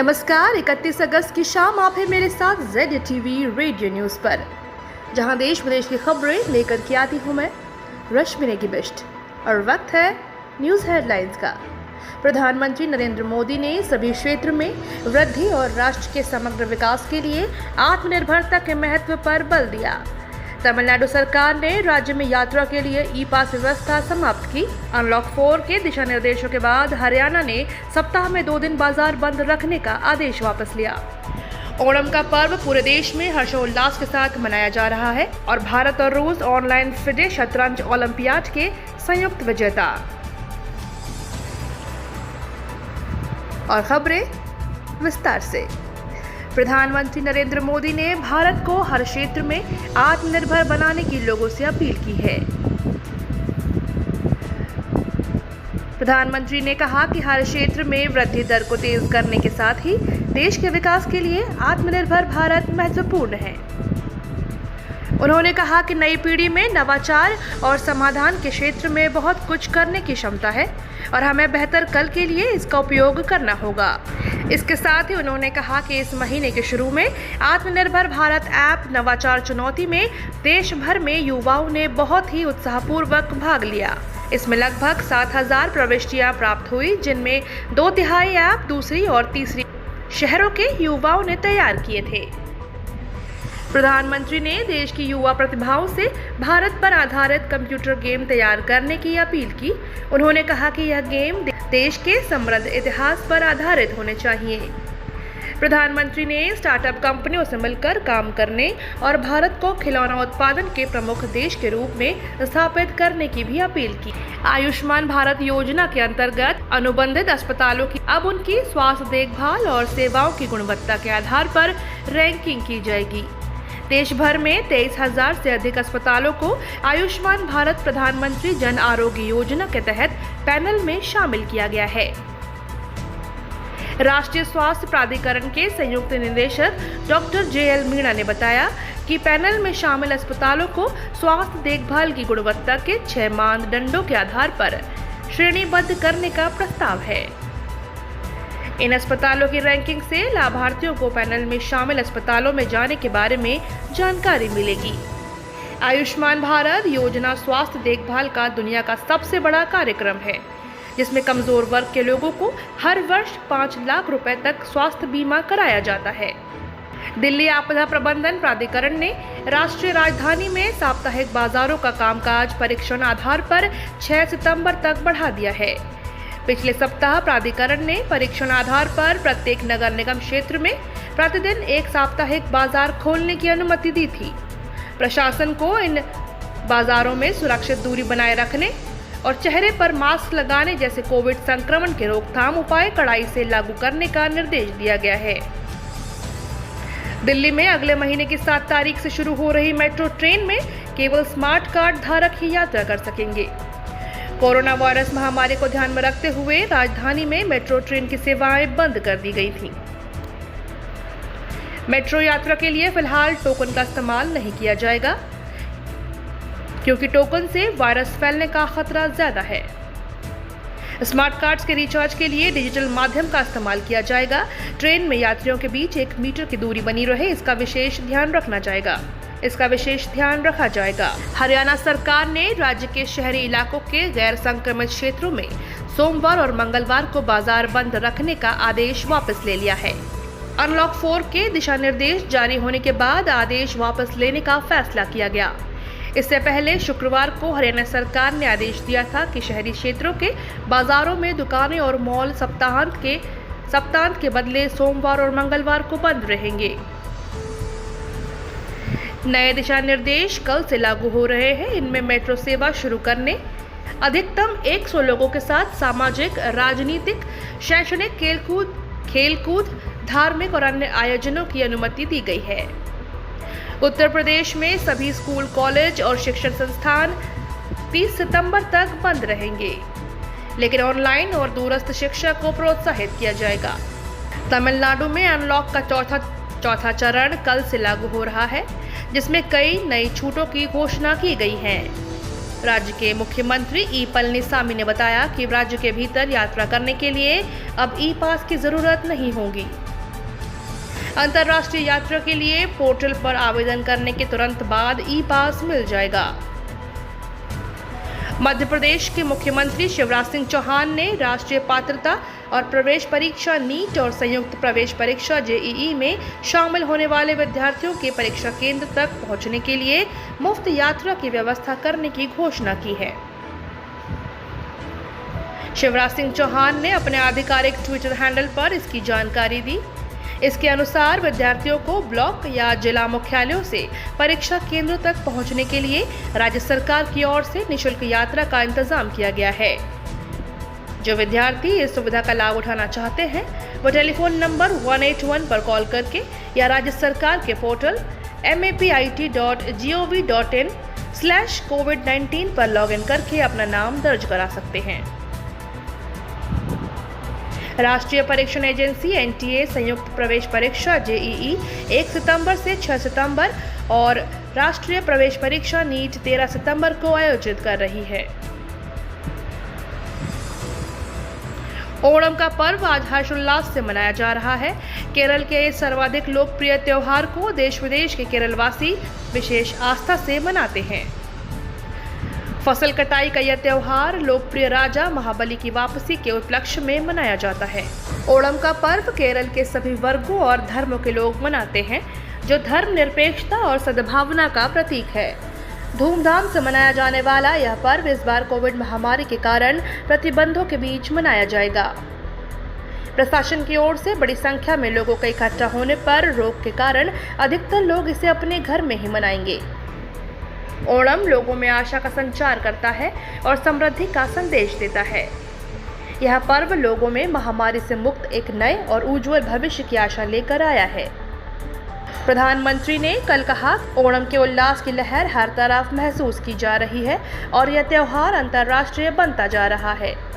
नमस्कार। 31 अगस्त की शाम आप हैं मेरे साथ ZTV रेडियो न्यूज़ पर, जहां देश विदेश की खबरें लेकर के आती हूं मैं रश्मि नेगी बिष्ट। और वक्त है न्यूज़ हेडलाइंस का। प्रधानमंत्री नरेंद्र मोदी ने सभी क्षेत्र में वृद्धि और राष्ट्र के समग्र विकास के लिए आत्मनिर्भरता के महत्व पर बल दिया। तमिलनाडु सरकार ने राज्य में यात्रा के लिए ई पास व्यवस्था समाप्त की। अनलॉक 4 के दिशा निर्देशों के बाद हरियाणा ने सप्ताह में 2 दिन बाजार बंद रखने का आदेश वापस लिया। ओणम का पर्व पूरे देश में हर्षोल्लास के साथ मनाया जा रहा है और भारत और रूस ऑनलाइन फिडे शतरंज ओलंपियाड के संयुक्त विजेता। और खबरें विस्तार से। प्रधानमंत्री नरेंद्र मोदी ने भारत को हर क्षेत्र में आत्मनिर्भर बनाने की लोगों से अपील की है। प्रधानमंत्री ने कहा कि हर क्षेत्र में वृद्धि दर को तेज करने के साथ ही देश के विकास के लिए आत्मनिर्भर भारत महत्वपूर्ण है। उन्होंने कहा कि नई पीढ़ी में नवाचार और समाधान के क्षेत्र में बहुत कुछ करने की क्षमता है और हमें बेहतर कल के लिए इसका उपयोग करना होगा। इसके साथ ही उन्होंने कहा कि इस महीने के शुरू में आत्मनिर्भर भारत ऐप नवाचार चुनौती में देश भर में युवाओं ने बहुत ही उत्साहपूर्वक भाग लिया। इसमें लगभग 7,000 प्रविष्टियां प्राप्त हुई, जिनमें 2/3 ऐप दूसरी और तीसरी शहरों के युवाओं ने तैयार किए थे। प्रधानमंत्री ने देश की युवा प्रतिभाओं से भारत पर आधारित कंप्यूटर गेम तैयार करने की अपील की। उन्होंने कहा कि यह गेम देश के समृद्ध इतिहास पर आधारित होने चाहिए। प्रधानमंत्री ने स्टार्टअप कंपनियों से मिलकर काम करने और भारत को खिलौना उत्पादन के प्रमुख देश के रूप में स्थापित करने की भी अपील की। आयुष्मान भारत योजना के अंतर्गत अनुबंधित अस्पतालों की अब उनकी स्वास्थ्य देखभाल और सेवाओं की गुणवत्ता के आधार पर रैंकिंग की जाएगी। देश भर में 23,000 से अधिक अस्पतालों को आयुष्मान भारत प्रधानमंत्री जन आरोग्य योजना के तहत पैनल में शामिल किया गया है। राष्ट्रीय स्वास्थ्य प्राधिकरण के संयुक्त निदेशक डॉक्टर JL मीणा ने बताया कि पैनल में शामिल अस्पतालों को स्वास्थ्य देखभाल की गुणवत्ता के 6 मानदंडों के आधार पर श्रेणीबद्ध करने का प्रस्ताव है। इन अस्पतालों की रैंकिंग से लाभार्थियों को पैनल में शामिल अस्पतालों में जाने के बारे में जानकारी मिलेगी। आयुष्मान भारत योजना स्वास्थ्य देखभाल का दुनिया का सबसे बड़ा कार्यक्रम है, जिसमें कमजोर वर्ग के लोगों को हर वर्ष 5 लाख रुपए तक स्वास्थ्य बीमा कराया जाता है। दिल्ली आपदा प्रबंधन प्राधिकरण ने राष्ट्रीय राजधानी में साप्ताहिक बाजारों का कामकाज परीक्षण आधार पर 6 सितंबर तक बढ़ा दिया है। पिछले सप्ताह प्राधिकरण ने परीक्षण आधार पर प्रत्येक नगर निगम क्षेत्र में प्रतिदिन एक साप्ताहिक बाजार खोलने की अनुमति दी थी। प्रशासन को इन बाजारों में सुरक्षित दूरी बनाए रखने और चेहरे पर मास्क लगाने जैसे कोविड संक्रमण के रोकथाम उपाय कड़ाई से लागू करने का निर्देश दिया गया है। दिल्ली में अगले महीने की 7 तारीख से शुरू हो रही मेट्रो ट्रेन में केवल स्मार्ट कार्ड धारक ही यात्रा कर सकेंगे। कोरोना वायरस महामारी को ध्यान में रखते हुए राजधानी में मेट्रो ट्रेन की सेवाएं बंद कर दी गई थीं। मेट्रो यात्रा के लिए फिलहाल टोकन का इस्तेमाल नहीं किया जाएगा, क्योंकि टोकन से वायरस फैलने का खतरा ज्यादा है। स्मार्ट कार्ड्स के रिचार्ज के लिए डिजिटल माध्यम का इस्तेमाल किया जाएगा। ट्रेन में यात्रियों के बीच 1 मीटर की दूरी बनी रहे, इसका विशेष ध्यान रखा जाएगा। हरियाणा सरकार ने राज्य के शहरी इलाकों के गैर संक्रमित क्षेत्रों में सोमवार और मंगलवार को बाजार बंद रखने का आदेश वापस ले लिया है। अनलॉक 4 के दिशा निर्देश जारी होने के बाद आदेश वापस लेने का फैसला किया गया। इससे पहले शुक्रवार को हरियाणा सरकार ने आदेश दिया था कि शहरी क्षेत्रों के बाजारों में दुकानें और मॉल सप्ताहांत के बदले सोमवार और मंगलवार को बंद रहेंगे। नए दिशा निर्देश कल से लागू हो रहे हैं। इनमें मेट्रो सेवा शुरू करने, अधिकतम 100 लोगों के साथ सामाजिक, राजनीतिक, शैक्षणिक, खेलकूद, धार्मिक और अन्य आयोजनों की अनुमति दी गई है। उत्तर प्रदेश में सभी स्कूल, कॉलेज और शिक्षण संस्थान 30 सितंबर तक बंद रहेंगे, लेकिन ऑनलाइन और दूरस्थ शिक्षा को प्रोत्साहित किया जाएगा। तमिलनाडु में अनलॉक का चौथा चरण कल से लागू हो रहा है, जिसमें कई नई छूटों की घोषणा की गई है। राज्य के मुख्यमंत्री ई पलनीसामी ने बताया कि राज्य के भीतर यात्रा करने के लिए अब ई पास की जरूरत नहीं होगी। अंतर्राष्ट्रीय यात्रा के लिए पोर्टल पर आवेदन करने के तुरंत बाद ई पास मिल जाएगा। मध्य प्रदेश के मुख्यमंत्री शिवराज सिंह चौहान ने राष्ट्रीय पात्रता और प्रवेश परीक्षा नीट और संयुक्त प्रवेश परीक्षा जेईई में शामिल होने वाले विद्यार्थियों के परीक्षा केंद्र तक पहुंचने के लिए मुफ्त यात्रा की व्यवस्था करने की घोषणा की है। शिवराज सिंह चौहान ने अपने आधिकारिक ट्विटर हैंडल पर इसकी जानकारी दी। इसके अनुसार विद्यार्थियों को ब्लॉक या जिला मुख्यालयों से परीक्षा केंद्रों तक पहुंचने के लिए राज्य सरकार की ओर से निःशुल्क यात्रा का इंतजाम किया गया है। जो विद्यार्थी इस सुविधा का लाभ उठाना चाहते हैं वो टेलीफोन नंबर 181 पर कॉल करके या राज्य सरकार के पोर्टल mapit.gov.in/covid19 पर लॉगिन करके अपना नाम दर्ज करा सकते हैं। राष्ट्रीय परीक्षण एजेंसी एनटीए संयुक्त प्रवेश परीक्षा जेईई 1 सितंबर से 6 सितंबर और राष्ट्रीय प्रवेश परीक्षा नीट 13 सितंबर को आयोजित कर रही है। ओणम का पर्व आज हर्षोल्लास से मनाया जा रहा है। केरल के इस सर्वाधिक लोकप्रिय त्योहार को देश विदेश के केरलवासी विशेष आस्था से मनाते हैं। फसल कटाई का यह त्योहार लोकप्रिय राजा महाबली की वापसी के उपलक्ष्य में मनाया जाता है। ओणम का पर्व केरल के सभी वर्गों और धर्मों के लोग मनाते हैं, जो धर्मनिरपेक्षता और सद्भावना का प्रतीक है। धूमधाम से मनाया जाने वाला यह पर्व इस बार कोविड महामारी के कारण प्रतिबंधों के बीच मनाया जाएगा। प्रशासन की ओर से बड़ी संख्या में लोगों के इकट्ठा होने पर रोक के कारण अधिकतर लोग इसे अपने घर में ही मनाएंगे। ओणम लोगों में आशा का संचार करता है और समृद्धि का संदेश देता है। यह पर्व लोगों में महामारी से मुक्त एक नए और उज्जवल भविष्य की आशा लेकर आया है। प्रधानमंत्री ने कल कहा, ओणम के उल्लास की लहर हर तरफ महसूस की जा रही है और यह त्योहार अंतर्राष्ट्रीय बनता जा रहा है।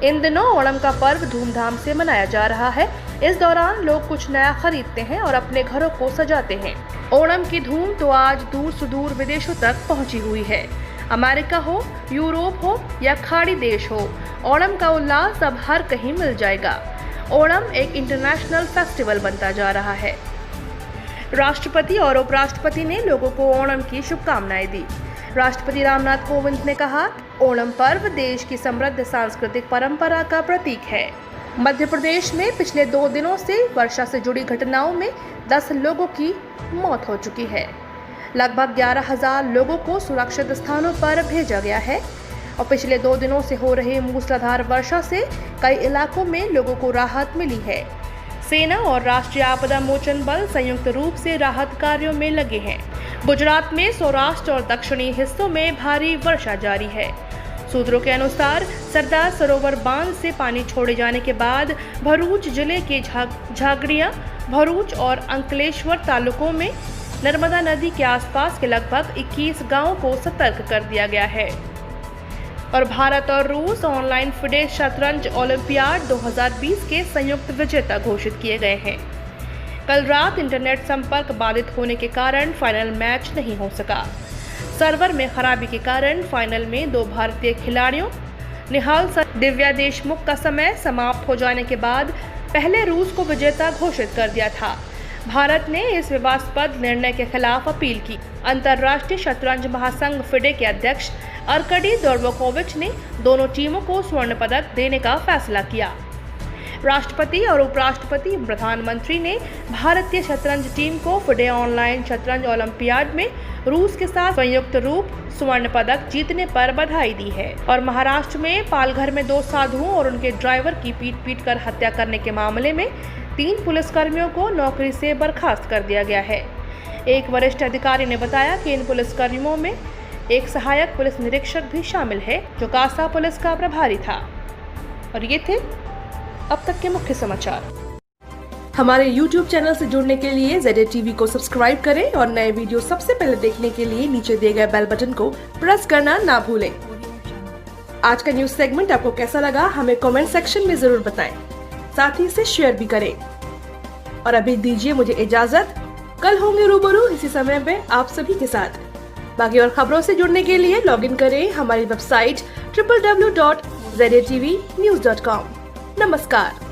इन दिनों ओणम का पर्व धूमधाम से मनाया जा रहा है। इस दौरान लोग कुछ नया खरीदते हैं और अपने घरों को सजाते हैं। ओणम की धूम तो आज दूर सुदूर विदेशों तक पहुंची हुई है। अमेरिका हो, यूरोप हो या खाड़ी देश हो, ओणम का उल्लास अब हर कहीं मिल जाएगा। ओणम एक इंटरनेशनल फेस्टिवल बनता जा रहा है। राष्ट्रपति और उपराष्ट्रपति ने लोगों को ओणम की शुभकामनाएं दी। राष्ट्रपति रामनाथ कोविंद ने कहा, ओणम पर्व देश की समृद्ध सांस्कृतिक परंपरा का प्रतीक है। मध्य प्रदेश में पिछले 2 दिनों से वर्षा से जुड़ी घटनाओं में 10 लोगों की मौत हो चुकी है। लगभग 11,000 लोगों को सुरक्षित स्थानों पर भेजा गया है और पिछले 2 दिनों से हो रही मूसलाधार वर्षा से कई इलाकों में लोगों को राहत मिली है। सेना और राष्ट्रीय आपदा मोचन बल संयुक्त रूप से राहत कार्यों में लगे हैं। गुजरात में सौराष्ट्र और दक्षिणी हिस्सों में भारी वर्षा जारी है। सूत्रों के अनुसार सरदार सरोवर बांध से पानी छोड़े जाने के बाद भरूच जिले के झागड़िया, भरूच और अंकलेश्वर तालुकों में नर्मदा नदी के आसपास के लगभग 21 गांवों को सतर्क कर दिया गया है। और भारत और रूस ऑनलाइन फिडे शतरंज ओलंपियाड 2020 के संयुक्त विजेता घोषित किए गए हैं। कल रात इंटरनेट संपर्क बाधित होने के कारण फाइनल मैच नहीं हो सका। सर्वर में खराबी के कारण फाइनल में 2 भारतीय खिलाड़ियों निहाल दिव्या देशमुख का समय समाप्त हो जाने के बाद पहले रूस को विजेता घोषित कर दिया था। भारत ने इस विवादास्पद निर्णय के खिलाफ अपील की। अंतर्राष्ट्रीय शतरंज महासंघ फिडे के अध्यक्ष अर्कडी दोर्बकोविच ने दोनों टीमों को स्वर्ण पदक देने का फैसला किया। राष्ट्रपति और उपराष्ट्रपति प्रधानमंत्री ने भारतीय शतरंज टीम को फिडे ऑनलाइन शतरंज ओलंपियाड में रूस के साथ संयुक्त रूप स्वर्ण पदक जीतने पर बधाई दी है। और महाराष्ट्र में पालघर में 2 साधुओं और उनके ड्राइवर की पीट कर हत्या करने के मामले में 3 पुलिसकर्मियों को नौकरी से बर्खास्त कर दिया गया है। एक वरिष्ठ अधिकारी ने बताया कि इन पुलिसकर्मियों में एक सहायक पुलिस निरीक्षक भी शामिल है, जो कासा पुलिस का प्रभारी था। और ये थे अब तक के मुख्य समाचार। हमारे YouTube चैनल से जुड़ने के लिए ZATV को सब्सक्राइब करें और नए वीडियो सबसे पहले देखने के लिए नीचे दिए गए बेल बटन को प्रेस करना ना भूलें। आज का न्यूज सेगमेंट आपको कैसा लगा हमें कमेंट सेक्शन में जरूर बताएं। साथ ही इसे शेयर भी करें। और अभी दीजिए मुझे इजाजत। कल होंगे रूबरू इसी समय पे आप सभी के साथ। बाकी और खबरों से जुड़ने के लिए लॉगिन करें हमारी वेबसाइट www.zatvnews.com। नमस्कार।